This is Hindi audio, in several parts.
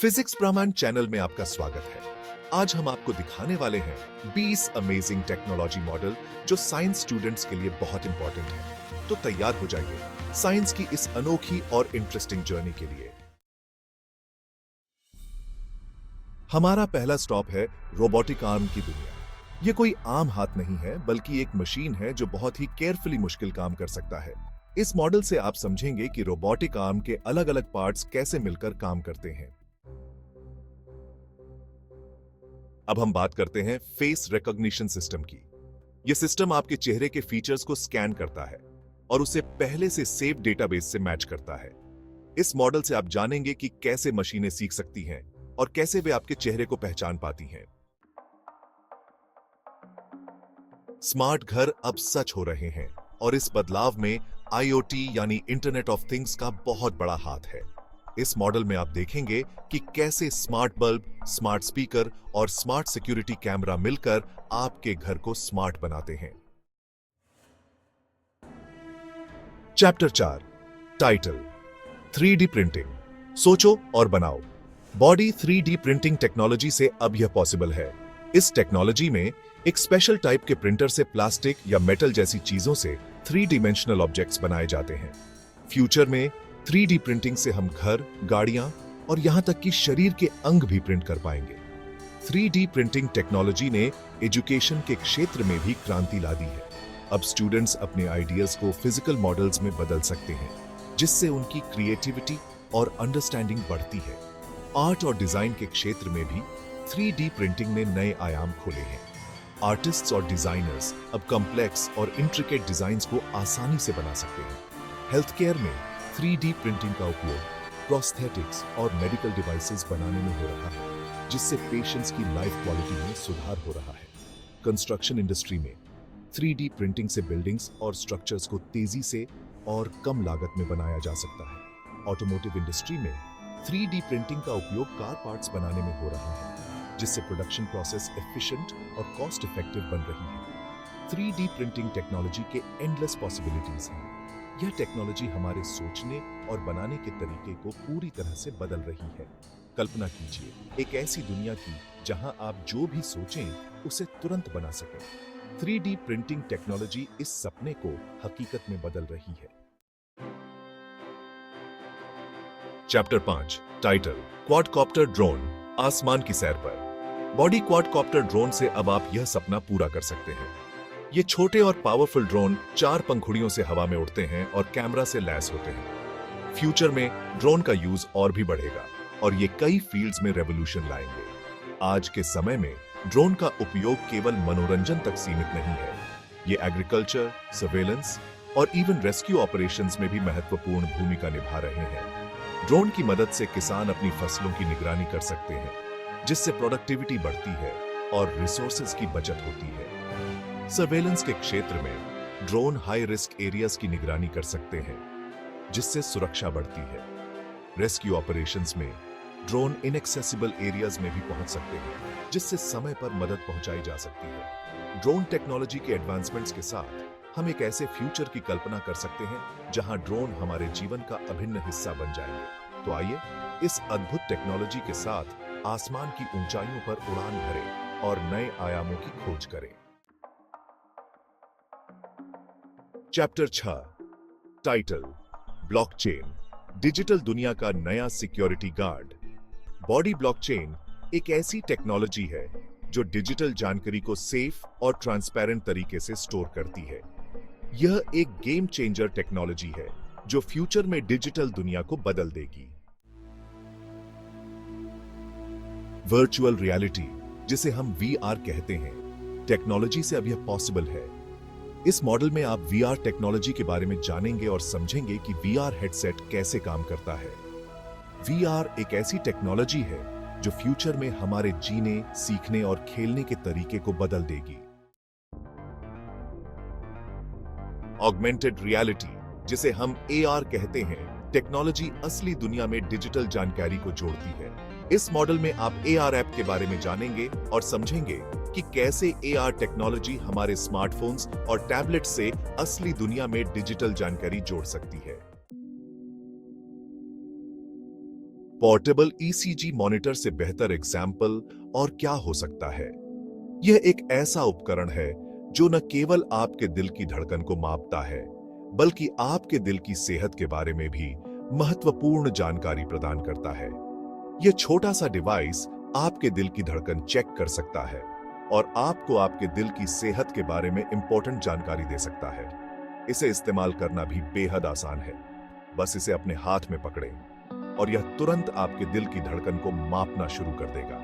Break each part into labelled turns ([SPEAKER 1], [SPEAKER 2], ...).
[SPEAKER 1] फिजिक्स ब्रह्मांड चैनल में आपका स्वागत है। आज हम आपको दिखाने वाले हैं 20 अमेजिंग टेक्नोलॉजी मॉडल जो साइंस स्टूडेंट्स के लिए बहुत इंपॉर्टेंट है। तो तैयार हो जाइए साइंस की इस अनोखी और इंटरेस्टिंग जर्नी के लिए। हमारा पहला स्टॉप है रोबोटिक आर्म की दुनिया। ये कोई आम हाथ नहीं है, बल्कि एक मशीन है जो बहुत ही केयरफुली मुश्किल काम कर सकता है। इस मॉडल से आप समझेंगे कि रोबोटिक आर्म के अलग अलग पार्ट्स कैसे मिलकर काम करते हैं। अब हम बात करते हैं फेस रिकॉग्निशन सिस्टम की। यह सिस्टम आपके चेहरे के फीचर्स को स्कैन करता है और उसे पहले से सेव डेटाबेस से मैच करता है। इस मॉडल से आप जानेंगे कि कैसे मशीनें सीख सकती हैं और कैसे वे आपके चेहरे को पहचान पाती हैं। स्मार्ट घर अब सच हो रहे हैं और इस बदलाव में IoT यानी इंटरनेट ऑफ थिंग्स का बहुत बड़ा हाथ है। इस मॉडल में आप देखेंगे कि कैसे स्मार्ट बल्ब, स्मार्ट स्पीकर और स्मार्ट सिक्योरिटी कैमरा मिलकर आपके घर को स्मार्ट बनाते हैं। Chapter 4 title 3D printing. सोचो और बनाओ। बॉडी 3D प्रिंटिंग टेक्नोलॉजी से अब यह पॉसिबल है। इस टेक्नोलॉजी में एक स्पेशल टाइप के प्रिंटर से प्लास्टिक या मेटल जैसी चीजों से 3 डिमेंशनल ऑब्जेक्ट्स बनाए जाते हैं। फ्यूचर में 3D प्रिंटिंग से हम घर, गाड़ियां और यहां तक कि शरीर के अंग भी प्रिंट कर पाएंगे। 3D प्रिंटिंग टेक्नोलॉजी ने एजुकेशन के क्षेत्र में भी क्रांति ला दी है। अब स्टूडेंट्स अपने आइडियाज को फिजिकल मॉडल्स में बदल सकते हैं, जिससे उनकी क्रिएटिविटी और अंडरस्टैंडिंग बढ़ती है। आर्ट और डिजाइन के क्षेत्र में भी 3D प्रिंटिंग ने नए आयाम खोले हैं। आर्टिस्ट्स और डिजाइनर्स अब कॉम्प्लेक्स और इंट्रिकेट डिजाइन्स को आसानी से बना सकते हैं। हेल्थ केयर में 3D प्रिंटिंग का उपयोग प्रोस्थेटिक्स और मेडिकल डिवाइसेस बनाने में हो रहा है, जिससे पेशेंट्स की लाइफ क्वालिटी में सुधार हो रहा है। कंस्ट्रक्शन इंडस्ट्री में 3D प्रिंटिंग से बिल्डिंग्स और स्ट्रक्चर्स को तेजी से और कम लागत में बनाया जा सकता है। ऑटोमोटिव इंडस्ट्री में 3D प्रिंटिंग का उपयोग कार पार्ट्स बनाने में हो रहा है, जिससे प्रोडक्शन प्रोसेस एफिशिएंट और कॉस्ट इफेक्टिव बन रही है। 3D प्रिंटिंग टेक्नोलॉजी के एंडलेस पॉसिबिलिटीज हैं। यह टेक्नोलॉजी हमारे सोचने और बनाने के तरीके को पूरी तरह से बदल रही है। कल्पना कीजिए एक ऐसी दुनिया की जहां आप जो भी सोचें उसे तुरंत बना सकें। 3D प्रिंटिंग टेक्नोलॉजी इस सपने को हकीकत में बदल रही है। Chapter 5 title quadcopter drone. आसमान की सैर पर। बॉडी क्वाडकॉप्टर ड्रोन से अब आप यह सपना पूरा कर सकते हैं। ये छोटे और पावरफुल ड्रोन 4 पंखुड़ियों से हवा में उड़ते हैं और कैमरा से लैस होते हैं। फ्यूचर में ड्रोन का यूज और भी बढ़ेगा और ये कई फील्ड्स में रेवोल्यूशन लाएंगे। आज के समय में ड्रोन का उपयोग केवल मनोरंजन तक सीमित नहीं है। ये एग्रीकल्चर, सर्वेलेंस और इवन रेस्क्यू ऑपरेशंस में भी महत्वपूर्ण भूमिका निभा रहे हैं। ड्रोन की मदद से किसान अपनी फसलों की निगरानी कर सकते हैं, जिससे प्रोडक्टिविटी बढ़ती है और रिसोर्सेज की बचत होती है। सर्वेलेंस के क्षेत्र में ड्रोन हाई रिस्क एरियाज की निगरानी कर सकते हैं, जिससे सुरक्षा बढ़ती है। रेस्क्यू ऑपरेशंस में ड्रोन इनएक्सेसिबल एरियाज में भी पहुंच सकते हैं, जिससे समय पर मदद पहुंचाई जा सकती है। ड्रोन टेक्नोलॉजी के एडवांसमेंट्स के साथ हम एक ऐसे फ्यूचर की कल्पना कर सकते हैं जहां ड्रोन हमारे जीवन का अभिन्न हिस्सा बन जाएंगे। तो आइए इस अद्भुत टेक्नोलॉजी के साथ आसमान की ऊंचाइयों पर उड़ान भरें और नए आयामों की खोज करें। Chapter 6 title blockchain. डिजिटल दुनिया का नया सिक्योरिटी गार्ड। बॉडी ब्लॉकचेन एक ऐसी टेक्नोलॉजी है जो डिजिटल जानकारी को सेफ और ट्रांसपेरेंट तरीके से स्टोर करती है। यह एक गेम चेंजर टेक्नोलॉजी है जो फ्यूचर में डिजिटल दुनिया को बदल देगी। वर्चुअल रियलिटी, जिसे हम VR कहते हैं, टेक्नोलॉजी से अब यह पॉसिबल है। इस मॉडल में आप VR टेक्नोलॉजी के बारे में जानेंगे और समझेंगे कि VR हेडसेट कैसे काम करता है। VR एक ऐसी टेक्नोलॉजी है जो फ्यूचर में हमारे जीने, सीखने और खेलने के तरीके को बदल देगी। ऑगमेंटेड रियलिटी, जिसे हम AR कहते हैं, टेक्नोलॉजी असली दुनिया में डिजिटल जानकारी को जोड़ती है। इस मॉडल में आप AR ऐप के बारे में जानेंगे और समझेंगे कि कैसे AR टेक्नोलॉजी हमारे स्मार्टफोन्स और टैबलेट से असली दुनिया में डिजिटल जानकारी जोड़ सकती है। पोर्टेबल ईसीजी मॉनिटर से बेहतर एग्जाम्पल और क्या हो सकता है। यह एक ऐसा उपकरण है जो न केवल आपके दिल की धड़कन को मापता है, बल्कि आपके दिल की सेहत के बारे में भी महत्वपूर्ण जानकारी प्रदान करता है। यह छोटा सा डिवाइस आपके दिल की धड़कन चेक कर सकता है और आपको आपके दिल की सेहत के बारे में इंपॉर्टेंट जानकारी दे सकता है। इसे इस्तेमाल करना भी बेहद आसान है। बस इसे अपने हाथ में पकड़ें और यह तुरंत आपके दिल की धड़कन को मापना शुरू कर देगा।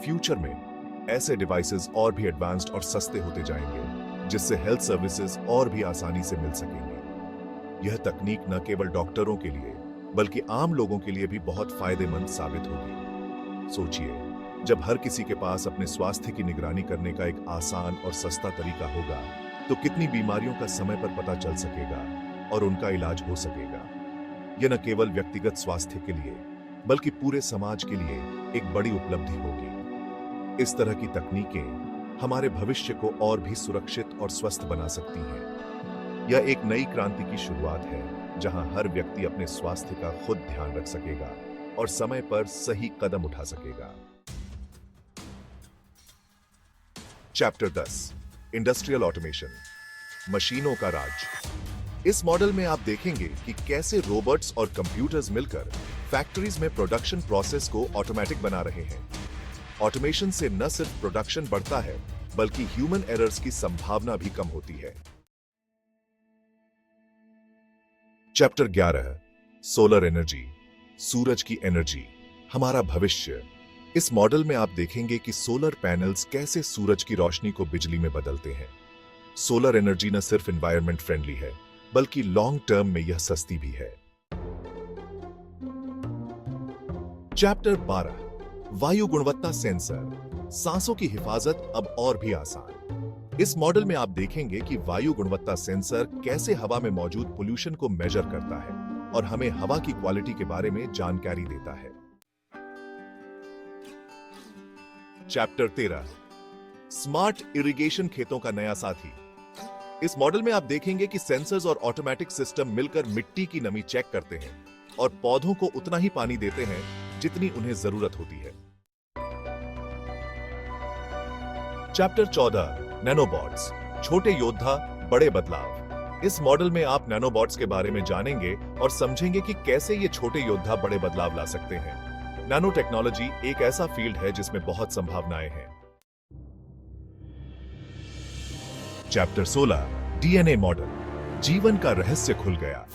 [SPEAKER 1] फ्यूचर में ऐसे डिवाइसेस और भी एडवांस्ड और सस्ते होते जाएंगे, जिससे हेल्थ सर्विसेज और भी आसानी से मिल सकेंगे। यह तकनीक न केवल डॉक्टरों के लिए बल्कि आम लोगों के लिए भी बहुत फायदेमंद साबित होगी। सोचिए, जब हर किसी के पास अपने स्वास्थ्य की निगरानी करने का एक आसान और सस्ता तरीका होगा, तो कितनी बीमारियों का समय पर पता चल सकेगा और उनका इलाज हो सकेगा। यह न केवल व्यक्तिगत स्वास्थ्य के लिए बल्कि पूरे समाज के लिए एक बड़ी उपलब्धि होगी। इस तरह की तकनीकें हमारे भविष्य को और भी सुरक्षित और स्वस्थ बना सकती हैं। यह एक नई क्रांति की शुरुआत है, जहां हर व्यक्ति अपने स्वास्थ्य का खुद ध्यान रख सकेगा और समय पर सही कदम उठा सकेगा। चैप्टर 10, इंडस्ट्रियल ऑटोमेशन, मशीनों का राज। इस मॉडल में आप देखेंगे कि कैसे रोबोट्स और कंप्यूटर्स मिलकर फैक्ट्रीज में प्रोडक्शन प्रोसेस को ऑटोमेटिक बना रहे हैं। ऑटोमेशन से न सिर्फ प्रोडक्शन बढ़ता है, बल्कि ह्यूमन एरर्स की संभावना भी कम होती है। चैप्टर 11, सोलर एनर्जी, सूरज की एनर्जी, हमारा भविष्य। इस मॉडल में आप देखेंगे कि सोलर पैनल्स कैसे सूरज की रोशनी को बिजली में बदलते हैं। सोलर एनर्जी न सिर्फ एनवायरनमेंट फ्रेंडली है, बल्कि लॉन्ग टर्म में यह सस्ती भी है। चैप्टर 12, वायु गुणवत्ता सेंसर, सांसों की हिफाजत अब और भी आसान। इस मॉडल में आप देखेंगे कि वायु गुणवत्ता सेंसर कैसे हवा में मौजूद पोल्यूशन को मेजर करता है और हमें हवा की क्वालिटी के बारे में जानकारी देता है। चैप्टर 13, स्मार्ट इरिगेशन, खेतों का नया साथी। इस मॉडल में आप देखेंगे कि सेंसर्स और ऑटोमेटिक सिस्टम मिलकर मिट्टी की नमी चेक करते हैं और पौधों को उतना ही पानी देते हैं जितनी उन्हें जरूरत होती है। चैप्टर 14, नैनोबॉट्स, छोटे योद्धा बड़े बदलाव। इस मॉडल में आप नैनोबॉट्स के बारे में जानेंगे और समझेंगे कि कैसे ये छोटे योद्धा बड़े बदलाव ला सकते हैं। नैनो टेक्नोलॉजी एक ऐसा फील्ड है जिसमें बहुत संभावनाएं हैं। चैप्टर 16, डीएनए मॉडल, जीवन का रहस्य खुल गया।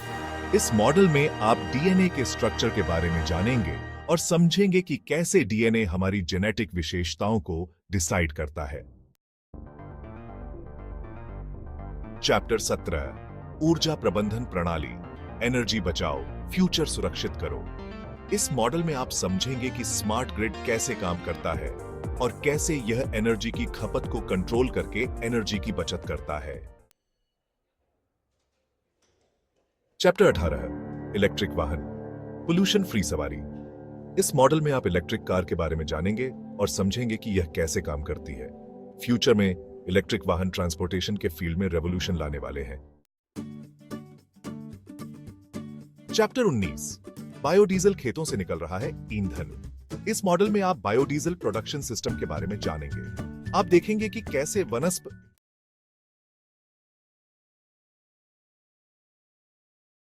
[SPEAKER 1] इस मॉडल में आप डीएनए के स्ट्रक्चर के बारे में जानेंगे और समझेंगे कि कैसे डीएनए हमारी जेनेटिक विशेषताओं को डिसाइड करता है। चैप्टर 17, ऊर्जा प्रबंधन प्रणाली, एनर्जी बचाओ, फ्यूचर सुरक्षित करो। इस मॉडल में आप समझेंगे कि स्मार्ट ग्रिड कैसे काम करता है और कैसे यह एनर्जी की खपत को कंट्रोल करके एनर्जी की बचत करता है। चैप्टर 18, इलेक्ट्रिक वाहन, पोल्यूशन फ्री सवारी। इस मॉडल में आप इलेक्ट्रिक कार के बारे में जानेंगे और समझेंगे कि यह कैसे काम करती है। फ्यूचर में इलेक्ट्रिक वाहन ट्रांसपोर्टेशन के फील्ड में रेवोल्यूशन लाने वाले हैं। चैप्टर 19, बायोडीजल, खेतों से निकल रहा है ईंधन। इस मॉडल में आप बायोडीजल प्रोडक्शन सिस्टम के बारे में जानेंगे। आप देखेंगे कि कैसे